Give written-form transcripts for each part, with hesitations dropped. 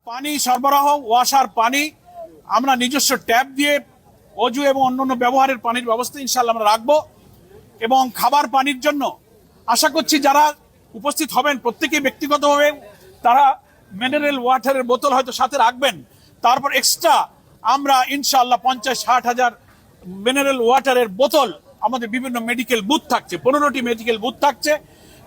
পানি সরবরাহ, ওয়াসার পানি আমরা নিজস্ব ট্যাপ দিয়ে অজু এবং অন্যান্য ব্যবহারের পানির ব্যবস্থা ইনশাআল্লাহ আমরা রাখবো। এবং খাবার পানির জন্য আশা করছি যারা উপস্থিত হবেন প্রত্যেকেই ব্যক্তিগতভাবে তারা মিনারেল ওয়াটারের বোতল হয়তো সাথে রাখবেন। তারপর এক্সট্রা আমরা ইনশাআল্লাহ 50-60 হাজার মিনারেল ওয়াটারের বোতল আমাদের বিভিন্ন মেডিকেল বুথ থাকছে, 15টি মেডিকেল বুথ থাকছে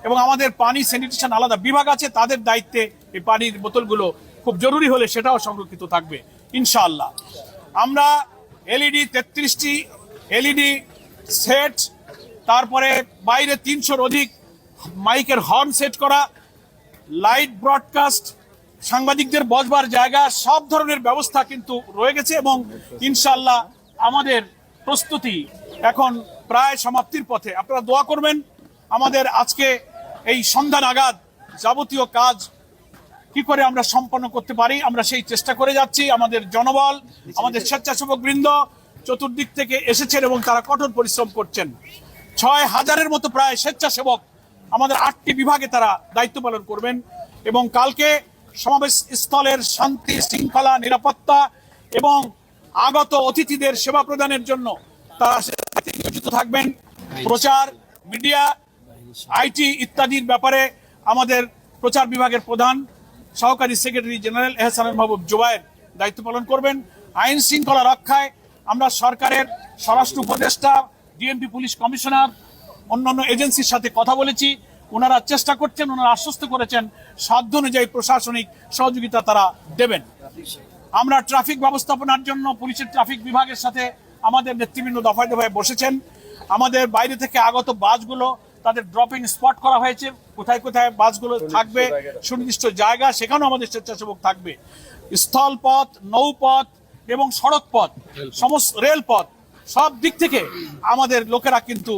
এবং আমাদের পানি স্যানিটেশন আলাদা বিভাগ আছে, তাদের দায়িত্বে এই পানির বোতলগুলো খুব জরুরি হলে সেটাও সংরক্ষিত থাকবে ইনশাআল্লাহ। আমরা এলইডি 33টি এলইডি সেট, তারপরে বাইরে 300-র অধিক মাইকের হর্ন সেট করা, লাইট ব্রডকাস্ট, সাংবাদিকদের বসবার জায়গা, সব ধরনের ব্যবস্থা কিন্তু রয়ে গেছে এবং ইনশাআল্লাহ আমাদের প্রস্তুতি এখন প্রায় সমাপ্তির পথে। আপনারা দোয়া করবেন আমাদের আজকে এই সন্ধ্যা নাগাদ যাবতীয় কাজ কি করে আমরা সম্পন্ন করতে পারি, আমরা সেই চেষ্টা করে যাচ্ছি। আমাদের জনবল, আমাদের স্বেচ্ছাসেবক বৃন্দ চতুর্দিক থেকে এসেছেন এবং তারা কঠোর পরিশ্রম করছেন। 6000-এর মতো প্রায় স্বেচ্ছাসেবক আমাদের 8টি বিভাগে তারা দায়িত্ব পালন করবেন এবং কালকে সমাবেশ স্থলের শান্তি শৃঙ্খলা নিরাপত্তা এবং আগত অতিথিদের সেবা প্রদানের জন্য তারা নিয়োজিত থাকবেন। প্রচার, মিডিয়া, আইটি ইত্যাদির ব্যাপারে আমাদের প্রচার বিভাগের প্রধান সহকারী সেক্রেটারি জেনারেল এহসানুল মাহবুব জুবায়ের দায়িত্ব পালন করবেন। আইন শৃঙ্খলা রক্ষায় আমরা সরকারের স্বরাষ্ট্র উপদেষ্টা, ডিএমপি পুলিশ কমিশনার, অন্যান্য এজেন্সির সাথে কথা বলেছি। ওনারা চেষ্টা করছেন, ওনারা আশ্বস্ত করেছেন সাধ্য অনুযায়ী প্রশাসনিক সহযোগিতা তারা দেবেন। আমরা ট্রাফিক ব্যবস্থাপনার জন্য পুলিশের ট্রাফিক বিভাগের সাথে আমাদের নেতৃবৃন্দ দফায় দফায় বসেছেন। আমাদের বাইরে থেকে আগত বাসগুলো তাদের ড্রপিং স্পট করা হয়েছে, কোথায় কোথায় বাসগুলো থাকবে সুনির্দিষ্ট জায়গা, সেখানেও আমাদের স্বেচ্ছাসেবক থাকবে। স্থলপথ, নৌপথ এবং সড়ক পথ, সমস্ত রেলপথ, সব দিক থেকে আমাদের লোকেরা কিন্তু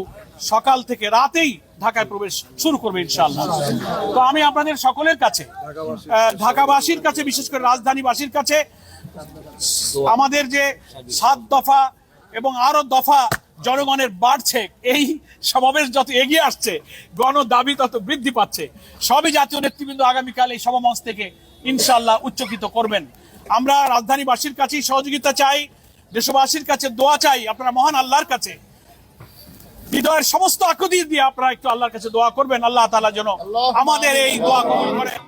সকাল থেকে রাতেই ঢাকায় প্রবেশ শুরু করবে ইনশাআল্লাহ। তো আমি আপনাদের সকলের কাছে, ঢাকাবাসীর কাছে, বিশেষ করে রাজধানীবাসীর কাছে আমাদের যে 7 দফা এবং আরো দফা জনগণের বাড়ছে, এই সমাবেশ যত এগিয়ে আসছে গণ দাবি তত বৃদ্ধি পাচ্ছে। সবই জাতীয় নেতৃবৃন্দ আগামীকাল এই সমাবেশ থেকে ইনশাআল্লাহ উচ্চকিত করবেন। আমরা রাজধানীবাসীর কাছেই সহযোগিতা চাই, দেশবাসীর কাছে দোয়া চাই। আপনারা মহান আল্লাহর কাছে হৃদয়ের সমস্ত আকুতি দিয়ে আপনারা একটু আল্লাহর কাছে দোয়া করবেন, আল্লাহ তাআলা যেন আমাদের এই দোয়া কবুল করেন।